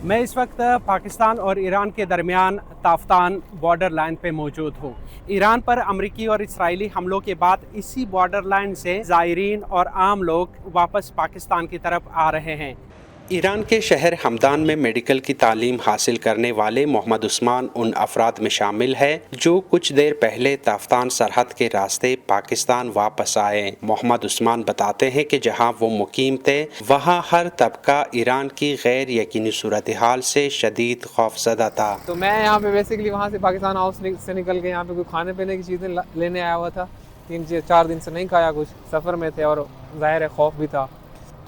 میں اس وقت پاکستان اور ایران کے درمیان تافتان بارڈر لائن پہ موجود ہوں۔ ایران پر امریکی اور اسرائیلی حملوں کے بعد اسی بارڈر لائن سے زائرین اور عام لوگ واپس پاکستان کی طرف آ رہے ہیں۔ ایران کے شہر ہمدان میں میڈیکل کی تعلیم حاصل کرنے والے محمد عثمان ان افراد میں شامل ہے جو کچھ دیر پہلے تافتان سرحد کے راستے پاکستان واپس آئے۔ محمد عثمان بتاتے ہیں کہ جہاں وہ مقیم تھے وہاں ہر طبقہ ایران کی غیر یقینی صورتحال سے شدید خوفزدہ تھا۔ تو میں یہاں پہ بیسیکلی وہاں سے پاکستان ہاؤس سے نکل کے یہاں پہ کوئی کھانے پینے کی چیزیں لینے آیا ہوا تھا۔ 3-4 دن سے نہیں کھایا، کچھ سفر میں تھے اور ظاہر ہے خوف بھی تھا،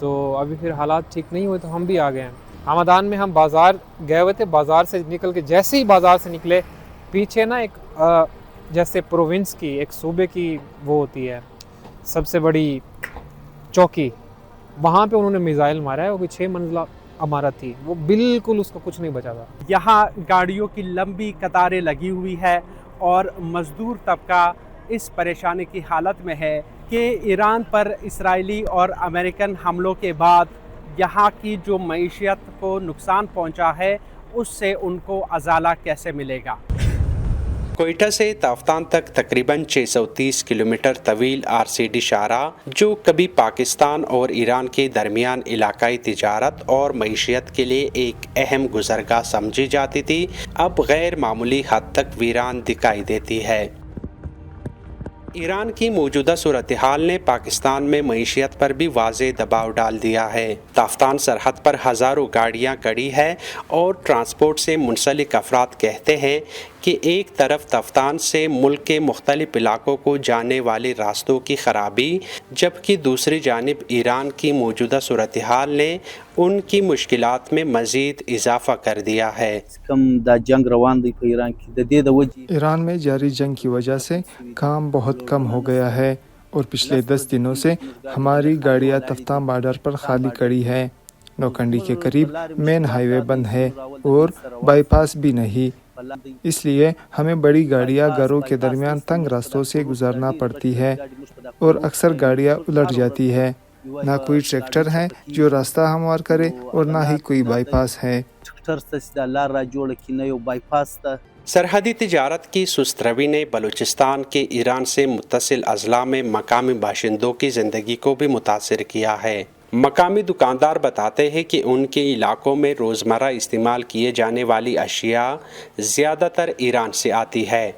تو ابھی پھر حالات ٹھیک نہیں ہوئے تو ہم بھی آ گئے ہیں۔ ہمدان میں ہم بازار گئے ہوئے تھے، بازار سے نکل کے جیسے ہی بازار سے نکلے پیچھے نا ایک جیسے پروونس کی ایک صوبے کی وہ ہوتی ہے سب سے بڑی چوکی، وہاں پہ انہوں نے میزائل مارا ہے۔ وہ کوئی 6 منزلہ عمارت تھی، وہ بالکل اس کا کچھ نہیں بچا تھا۔ یہاں گاڑیوں کی لمبی قطاریں لگی ہوئی ہے اور مزدور طبقہ اس پریشانی کی حالت میں ہے کہ ایران پر اسرائیلی اور امریکن حملوں کے بعد یہاں کی جو معیشت کو نقصان پہنچا ہے اس سے ان کو ازالہ کیسے ملے گا۔ کوئٹہ سے تافتان تک تقریباً 630 کلومیٹر طویل RCD شاہراہ جو کبھی پاکستان اور ایران کے درمیان علاقائی تجارت اور معیشت کے لیے ایک اہم گزرگاہ سمجھی جاتی تھی، اب غیر معمولی حد تک ویران دکھائی دیتی ہے۔ ایران کی موجودہ صورتحال نے پاکستان میں معیشت پر بھی واضح دباؤ ڈال دیا ہے۔ تافتان سرحد پر ہزاروں گاڑیاں کڑی ہیں اور ٹرانسپورٹ سے منسلک افراد کہتے ہیں کہ ایک طرف تافتان سے ملک کے مختلف علاقوں کو جانے والے راستوں کی خرابی، جبکہ دوسری جانب ایران کی موجودہ صورتحال نے ان کی مشکلات میں مزید اضافہ کر دیا ہے۔ ایران میں جاری جنگ کی وجہ سے کام بہت کم ہو گیا ہے اور پچھلے 10 دنوں سے ہماری گاڑیاں تافتان بارڈر پر خالی کڑی ہے۔ نوکنڈی کے قریب مین ہائی وے بند ہے اور بائی پاس بھی نہیں، اس لیے ہمیں بڑی گاڑیاں گھروں کے درمیان تنگ راستوں سے گزارنا پڑتی ہے اور اکثر گاڑیاں الٹ جاتی ہے۔ نہ کوئی ٹریکٹر ہے جو راستہ ہموار کرے اور نہ ہی کوئی بائی پاس ہے۔ سرحدی تجارت کی سست روی نے بلوچستان کے ایران سے متصل اضلاع میں مقامی باشندوں کی زندگی کو بھی متاثر کیا ہے۔ مقامی دکاندار بتاتے ہیں کہ ان کے علاقوں میں روزمرہ استعمال کیے جانے والی اشیاء زیادہ تر ایران سے آتی ہے،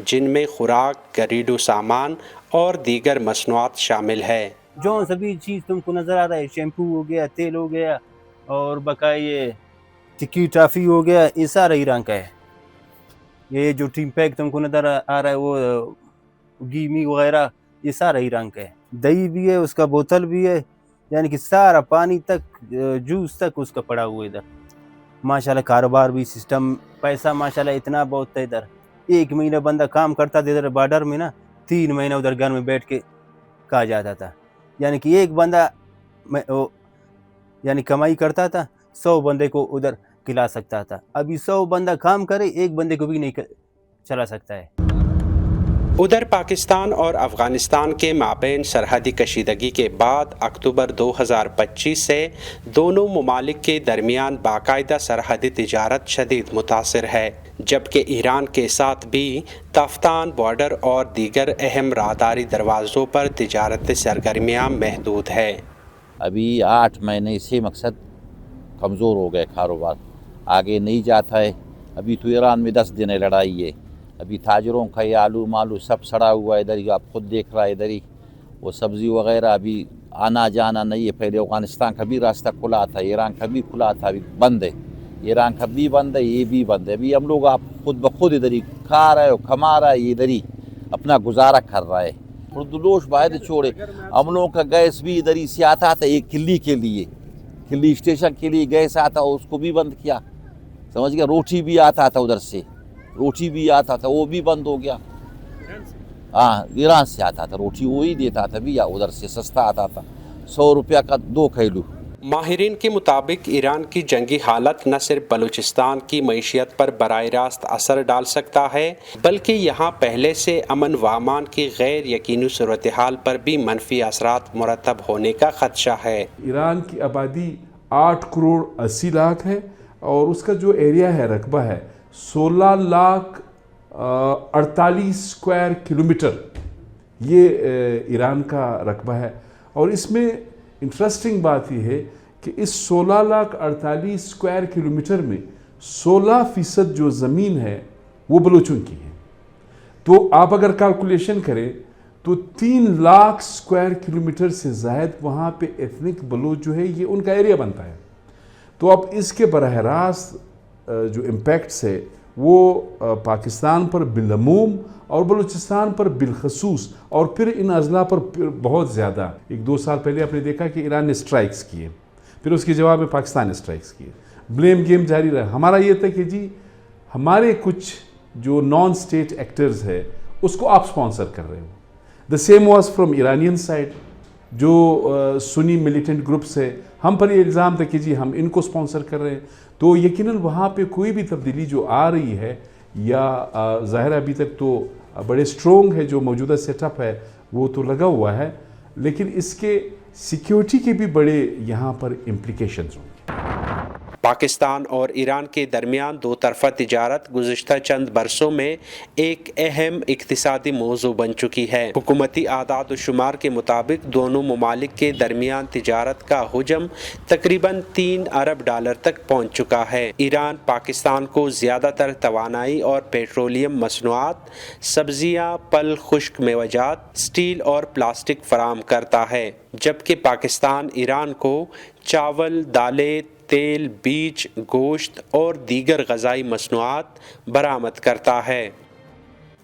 جن میں خوراک، گھریلو سامان اور دیگر مصنوعات شامل ہے۔ جو سبھی چیز تم کو نظر آ رہا ہے، شیمپو ہو گیا، تیل ہو گیا اور بقائے ٹکی ٹافی ہو گیا، یہ سارا ایران کا ہے۔ یہ جو ٹیم پیک تم کو نظر آ رہا ہے وہ گھی می وغیرہ، یہ سارا ایران کا ہے۔ دہی بھی ہے، اس کا بوتل بھی ہے، یعنی کہ سارا پانی تک جوس تک اس کا پڑا ہوا ہے ادھر۔ ماشاءاللہ کاروبار بھی سسٹم، پیسہ ماشاءاللہ اتنا بہت ہے ادھر۔ 1 مہینہ بندہ کام کرتا تھا ادھر بارڈر میں نا، 3 مہینہ ادھر گھر میں بیٹھ کے کہا جاتا تھا، یعنی کہ ایک بندہ یعنی کمائی کرتا تھا 100 بندے کو ادھر کھلا سکتا تھا۔ ابھی 100 بندہ کام کرے، ایک بندے کو بھی نہیں چلا سکتا ہے۔ ادھر پاکستان اور افغانستان کے مابین سرحدی کشیدگی کے بعد اکتوبر 2025 سے دونوں ممالک کے درمیان باقاعدہ سرحدی تجارت شدید متاثر ہے، جبکہ ایران کے ساتھ بھی تافتان بارڈر اور دیگر اہم راہداری دروازوں پر تجارتی سرگرمیاں محدود ہے۔ ابھی 8 مہینے سے مقصد کمزور ہو گئے، کاروبار آگے نہیں جاتا ہے۔ ابھی تو ایران میں 10 دن لڑائی ہے، ابھی تاجروں کا یہ آلو مالو سب سڑا ہوا ہے ادھر ہی، آپ خود دیکھ رہا ہے ادھر ہی، وہ سبزی وغیرہ ابھی آنا جانا نہیں ہے۔ پہلے افغانستان کا بھی راستہ کھلا تھا، ایران کا بھی کھلا تھا، ابھی بند ہے۔ ایران کا بھی بند ہے، یہ بھی بند ہے۔ ابھی ہم لوگ آپ خود بخود ادھر ہی کھا رہے ہو، کما رہا ہے، یہ ادھر ہی اپنا گزارا کر رہا ہے۔ اردوش باہر چھوڑے، ہم لوگوں کا گیس بھی ادھر ہی سے آتا تھا، ایک کلی کے لیے، کلی اسٹیشن کے لیے گیس آتا، اس کو بھی بند کیا، سمجھ گیا۔ روٹی بھی آتا تھا ادھر سے، روٹی بھی آتا تھا، وہ بھی بند ہو گیا۔ ہاں ایران سے آتا تھا روٹی، وہی دیتا تھا بھی، یا ادھر سے سستا آتا تھا، 100 روپیہ کا 2 کلو۔ ماہرین کے مطابق ایران کی جنگی حالت نہ صرف بلوچستان کی معیشت پر براہ راست اثر ڈال سکتا ہے، بلکہ یہاں پہلے سے امن و امان کی غیر یقینی صورتحال پر بھی منفی اثرات مرتب ہونے کا خدشہ ہے۔ ایران کی آبادی 8 کروڑ 80 لاکھ ہے اور اس کا جو ایریا ہے رقبہ ہے 16,48,000 اسکوائر کلومیٹر یہ ایران کا رقبہ ہے. اور اس میں انٹرسٹنگ بات یہ ہے کہ اس 16,48,000 اسکوائر کلومیٹر میں 16% جو زمین ہے وہ بلوچوں کی ہے. تو آپ اگر کیلکولیشن کریں تو 3 لاکھ اسکوائر کلومیٹر سے زائد وہاں پہ ایتھنک بلوچ جو ہے یہ ان کا ایریا بنتا ہے. تو اب اس کے براہ راست جو امپیکٹس ہے وہ پاکستان پر بالعموم اور بلوچستان پر بالخصوص اور پھر ان اضلاع پر بہت زیادہ. 1-2 سال پہلے آپ نے دیکھا کہ ایران نے اسٹرائکس کیے, پھر اس کے جواب میں پاکستان نے اسٹرائکس کیے, بلیم گیم جاری رہا. ہمارا یہ تھا کہ جی ہمارے کچھ جو نان اسٹیٹ ایکٹرز ہے اس کو آپ سپانسر کر رہے ہو. The same was from Iranian side, جو سنی ملیٹنٹ گروپس ہے ہم پر یہ الزام تھا کہ جی ہم ان کو سپانسر کر رہے ہیں. تو یقیناً وہاں پہ کوئی بھی تبدیلی جو آ رہی ہے یا ظاہر ابھی تک تو بڑے سٹرونگ ہے جو موجودہ سیٹ اپ ہے وہ تو لگا ہوا ہے, لیکن اس کے سیکیورٹی کے بھی بڑے یہاں پر امپلیکیشنز ہوں. پاکستان اور ایران کے درمیان دو طرفہ تجارت گزشتہ چند برسوں میں ایک اہم اقتصادی موضوع بن چکی ہے. حکومتی اعداد و شمار کے مطابق دونوں ممالک کے درمیان تجارت کا حجم تقریباً $3 ارب تک پہنچ چکا ہے. ایران پاکستان کو زیادہ تر توانائی اور پیٹرولیم مصنوعات, سبزیاں, پھل, خشک میوجات, اسٹیل اور پلاسٹک فراہم کرتا ہے, جبکہ پاکستان ایران کو چاول, دالیں, تیل, بیج, گوشت اور دیگر غذائی مصنوعات برآمد کرتا ہے.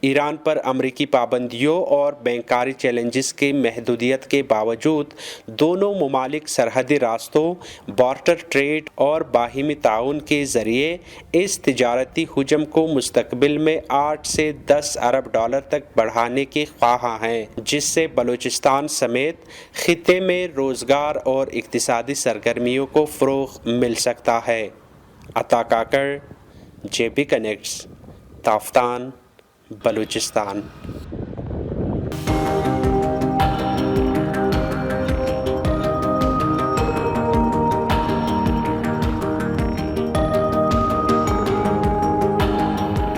ایران پر امریکی پابندیوں اور بینکاری چیلنجز کے محدودیت کے باوجود دونوں ممالک سرحدی راستوں, بارٹر ٹریڈ اور باہمی تعاون کے ذریعے اس تجارتی حجم کو مستقبل میں $8 سے $10 ارب تک بڑھانے کے خواہاں ہیں, جس سے بلوچستان سمیت خطے میں روزگار اور اقتصادی سرگرمیوں کو فروغ مل سکتا ہے. عطا کاکڑ, JB کنیکٹس, تافتان, بلوچستان.